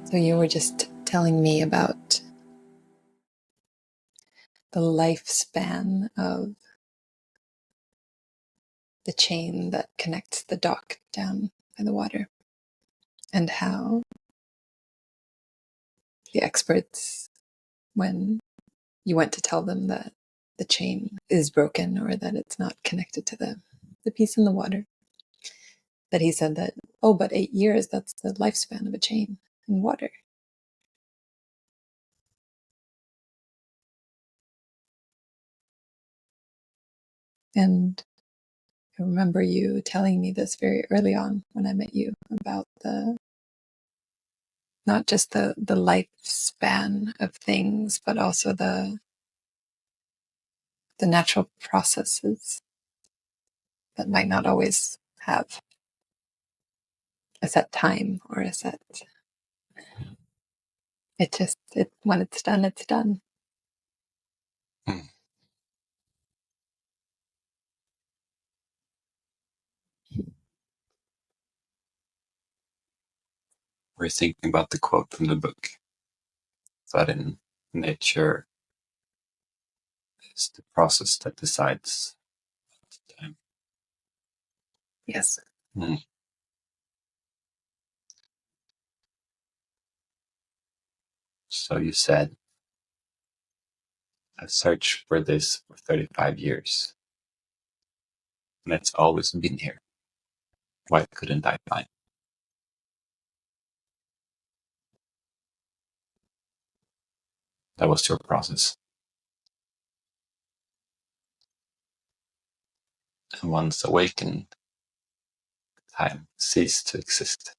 So you were just telling me about the lifespan of the chain that connects the dock down by the water, and how the experts, when you went to tell them that the chain is broken or that it's not connected to the piece in the water, that he said that, oh, but 8 years, that's the lifespan of a chain in water. And I remember you telling me this very early on when I met you about not just the lifespan of things, but also the natural processes that might not always have a set time or a set. It when it's done, it's done. We're thinking about the quote from the book that in nature is the process that decides time. Yes. So you said, I've searched for this for 35 years, and it's always been here. Why couldn't I find it? That was your process. And once awakened, time ceased to exist.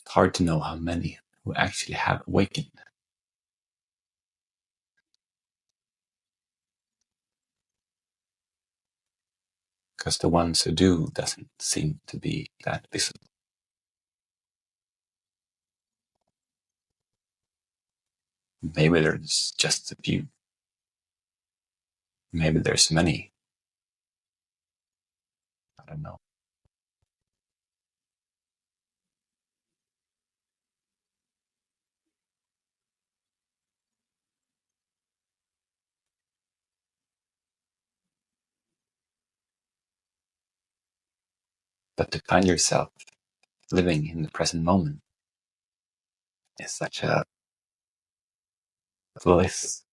It's hard to know how many who actually have awakened. Because the ones who do doesn't seem to be that visible. Maybe there's just a few. Maybe there's many. I don't know. But to find yourself living in the present moment is such a bliss.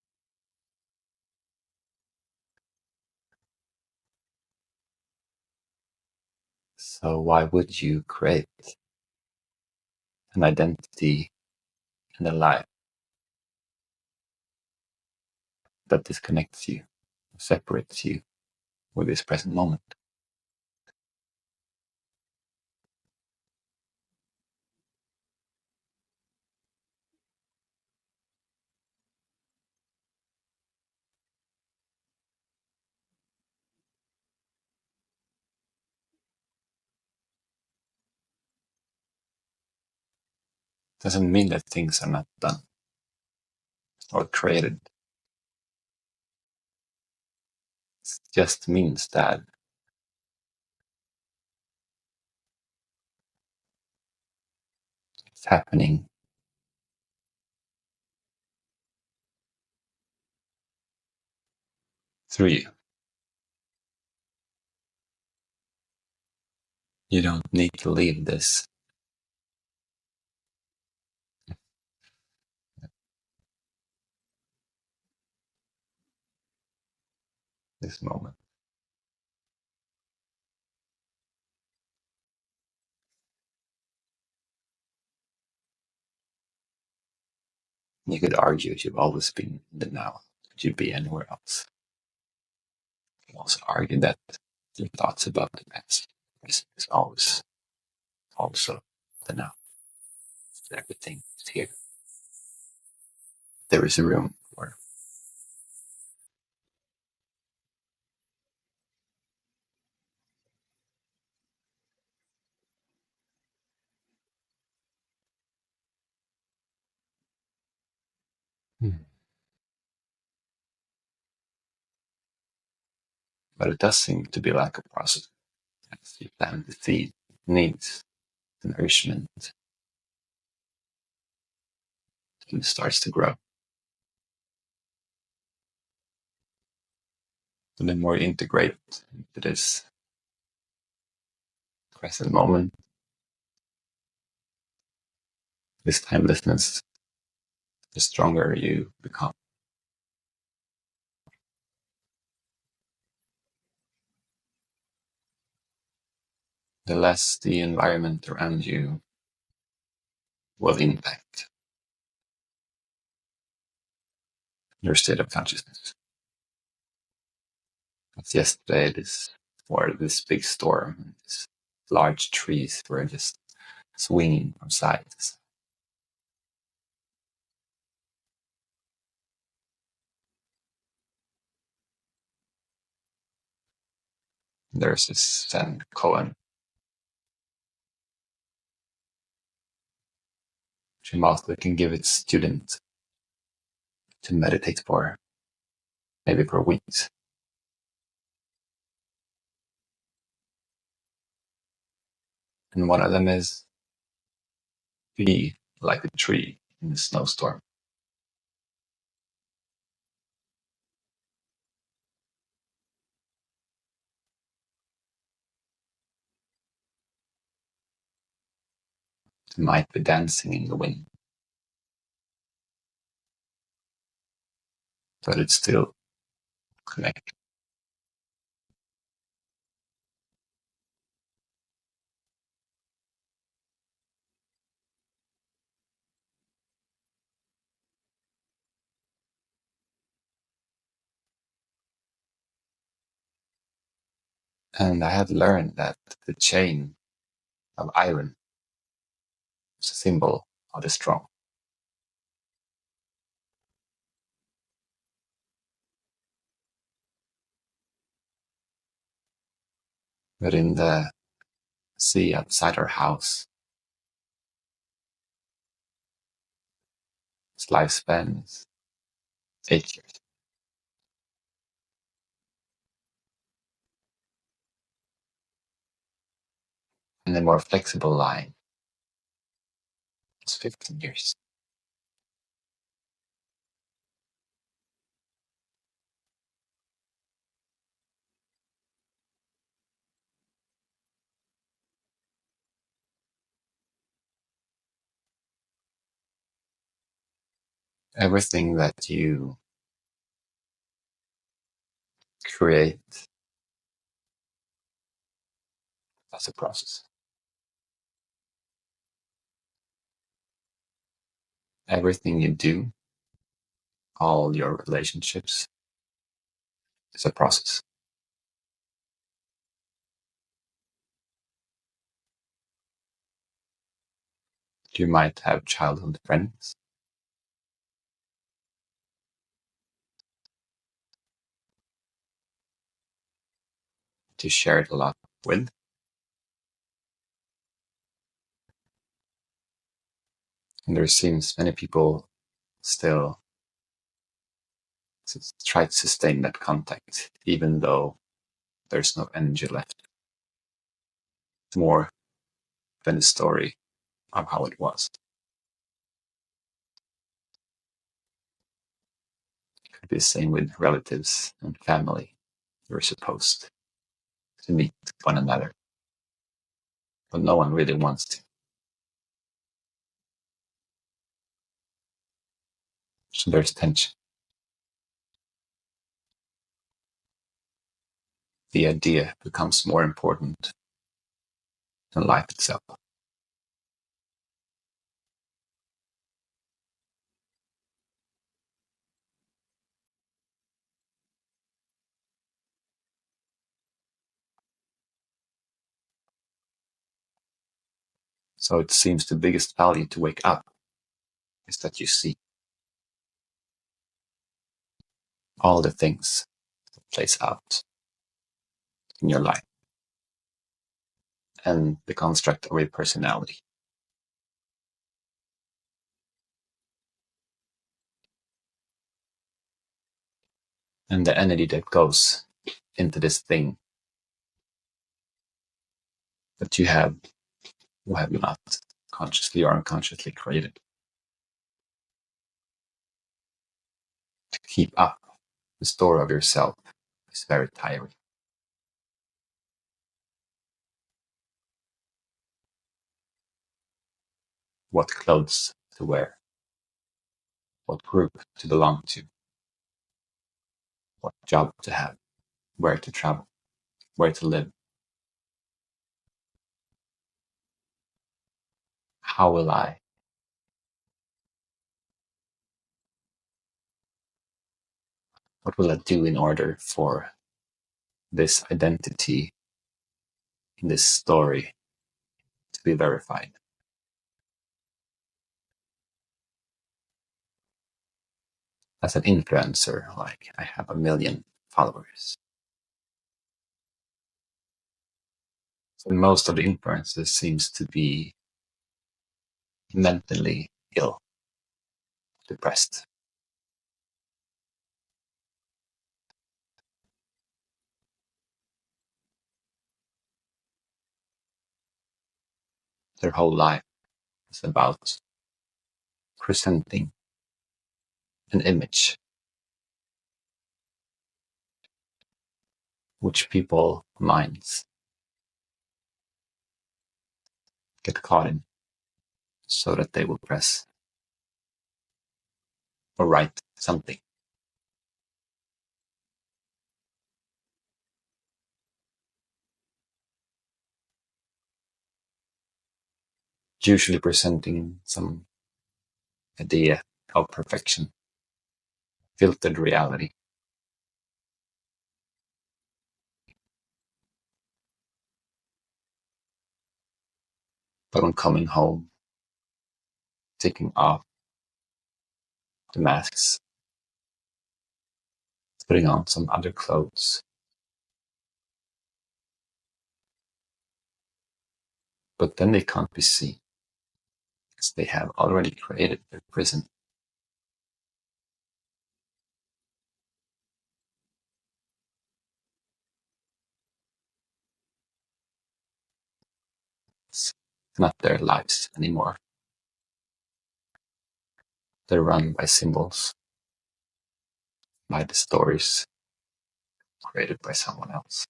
So why would you create an identity and a life that disconnects you, separates you with this present moment? Doesn't mean that things are not done or created. It just means that it's happening through you. You don't need to leave this moment. You could argue you've always been in the now. Could you be anywhere else? You can also argue that your thoughts about the past is always also the now. Everything is here. There is a room for But it does seem to be like a process. As you plant the seed, it needs the nourishment, and it starts to grow. So the more you integrate into this present moment, this timelessness, the stronger you become. The less the environment around you will impact your state of consciousness. As yesterday, this big storm, these large trees were just swinging from side to side. There's this Zen koan, which a master can give its student to meditate for, maybe for weeks. And one of them is be like a tree in a snowstorm. It might be dancing in the wind, but it's still connected. And I had learned that the chain of iron is a symbol of the strong. But in the sea outside our house, its lifespan is 8 years. And the more flexible line is 15 years. Everything that you create, that's a process. Everything you do, all your relationships, is a process. You might have childhood friends, that you shared a lot with, and there seems many people still try to sustain that contact, even though there's no energy left. It's more than a story of how it was. It could be the same with relatives and family. You're supposed to meet one another, but no one really wants to. So there's tension. The idea becomes more important than life itself. So it seems the biggest value to wake up is that you see all the things that plays out in your life and the construct of your personality. And the energy that goes into this thing that you have or have not consciously or unconsciously created. To keep up the story of yourself is very tiring. What clothes to wear, what group to belong to, what job to have, where to travel, where to live. How will I? What will I do in order for this identity in this story to be verified? As an influencer, like I have 1 million followers. So most of the influencers seems to be mentally ill, depressed. Their whole life is about presenting an image which people minds get caught in so that they will press or write something. Usually presenting some idea of perfection, filtered reality. But on coming home, taking off the masks, putting on some other clothes. But then they can't be seen because they have already created their prison. It's not their lives anymore. They're run by symbols, by the stories created by someone else.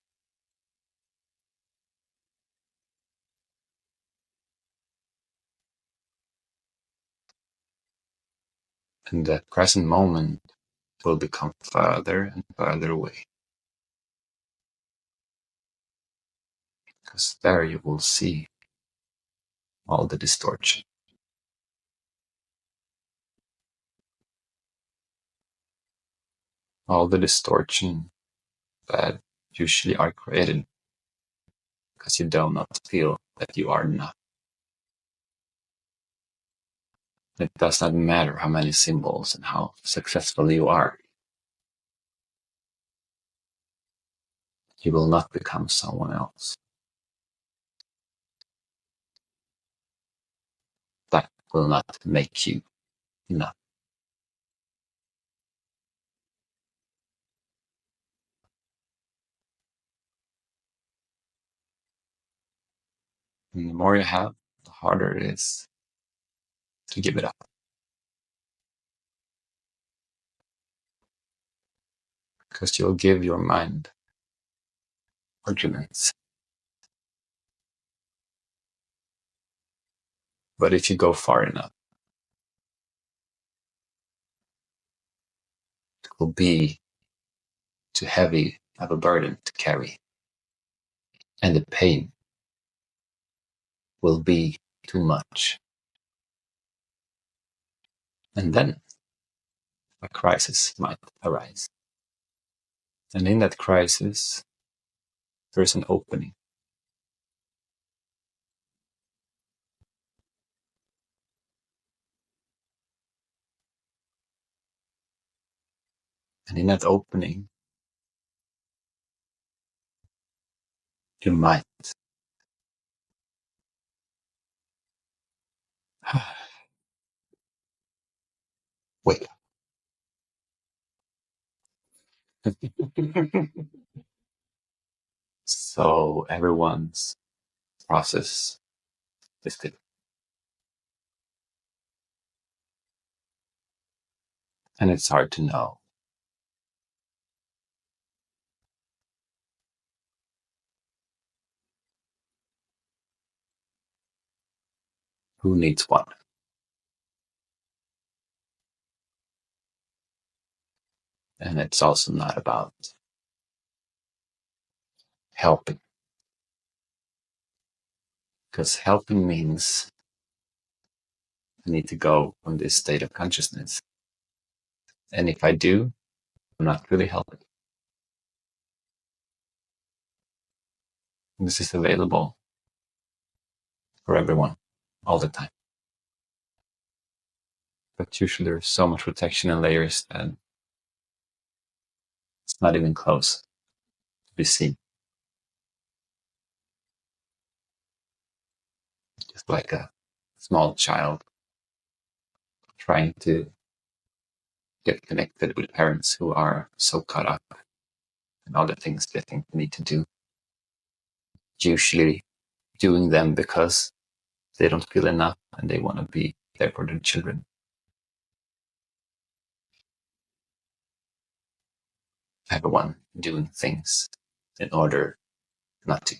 And the present moment will become further and further away. Because there you will see all the distortion. All the distortion that usually are created because you do not feel that you are enough. It does not matter how many symbols and how successful you are. You will not become someone else. That will not make you enough. And the more you have, the harder it is to give it up. Because you'll give your mind arguments. But if you go far enough, it will be too heavy of a burden to carry. And the pain will be too much. And then a crisis might arise. And in that crisis, there's an opening. And in that opening, you might wake up. So everyone's process is different. And it's hard to know who needs what. And it's also not about helping, because helping means I need to go from this state of consciousness. And if I do, I'm not really helping. This is available for everyone all the time. But usually there's so much protection and layers that it's not even close to be seen. Just like a small child trying to get connected with parents who are so caught up in all the things they think they need to do. Usually doing them because they don't feel enough and they want to be there for their children. Everyone doing things in order not to.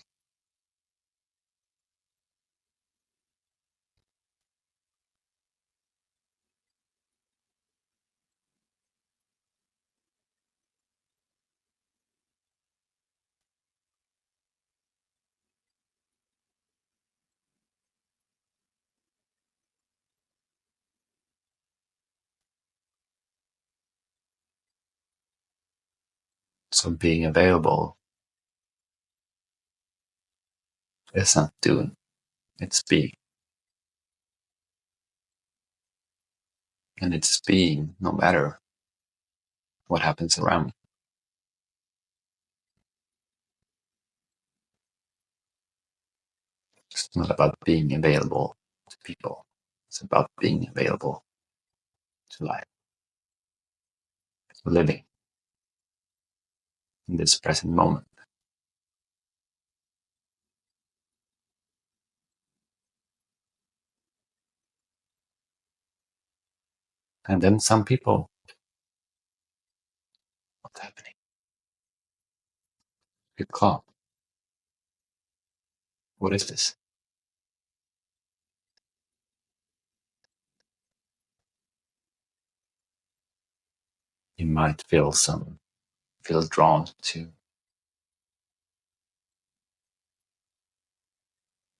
So being available is not doing, it's being. And it's being no matter what happens around me. It's not about being available to people. It's about being available to life, to living in this present moment. And then some people, what's happening? Get calm. What is this? You might feel drawn to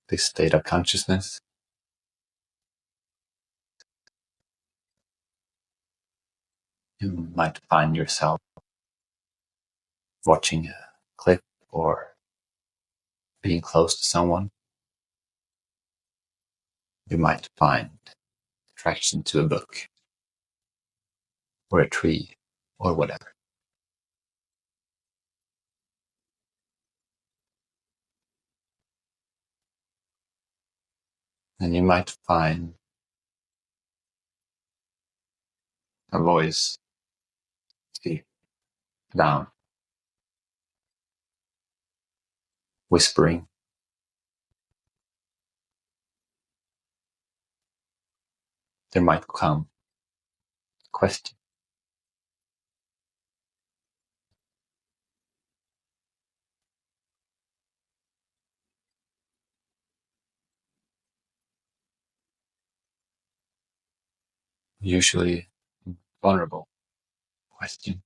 this state of consciousness. You might find yourself watching a clip or being close to someone. You might find attraction to a book or a tree or whatever. And you might find a voice deep down, whispering. There might come a question. Usually vulnerable question.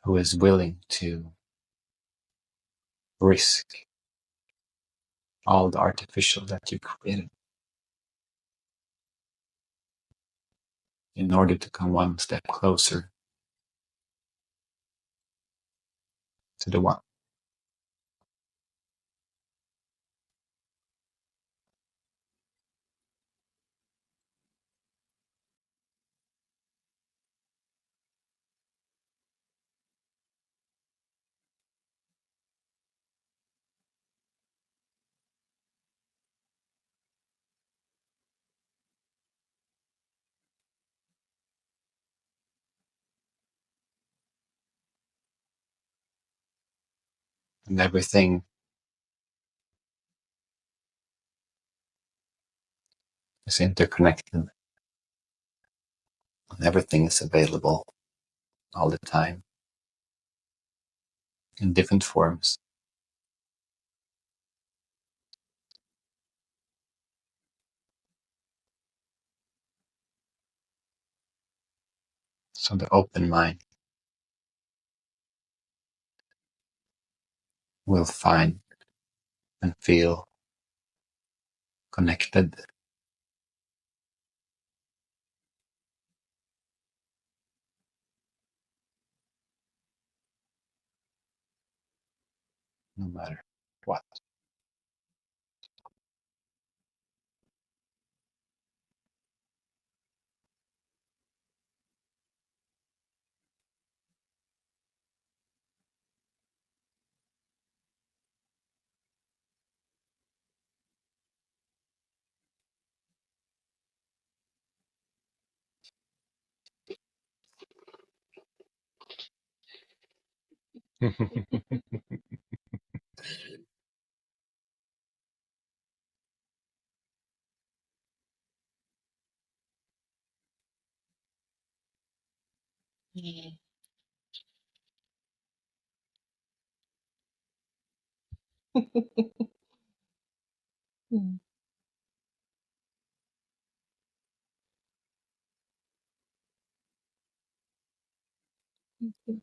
Who is willing to risk all the artificial that you created in order to come one step closer to the one? and everything is interconnected, and everything is available all the time in different forms. So the open mind will find and feel connected, no matter what. Mm. Mm. Thank you.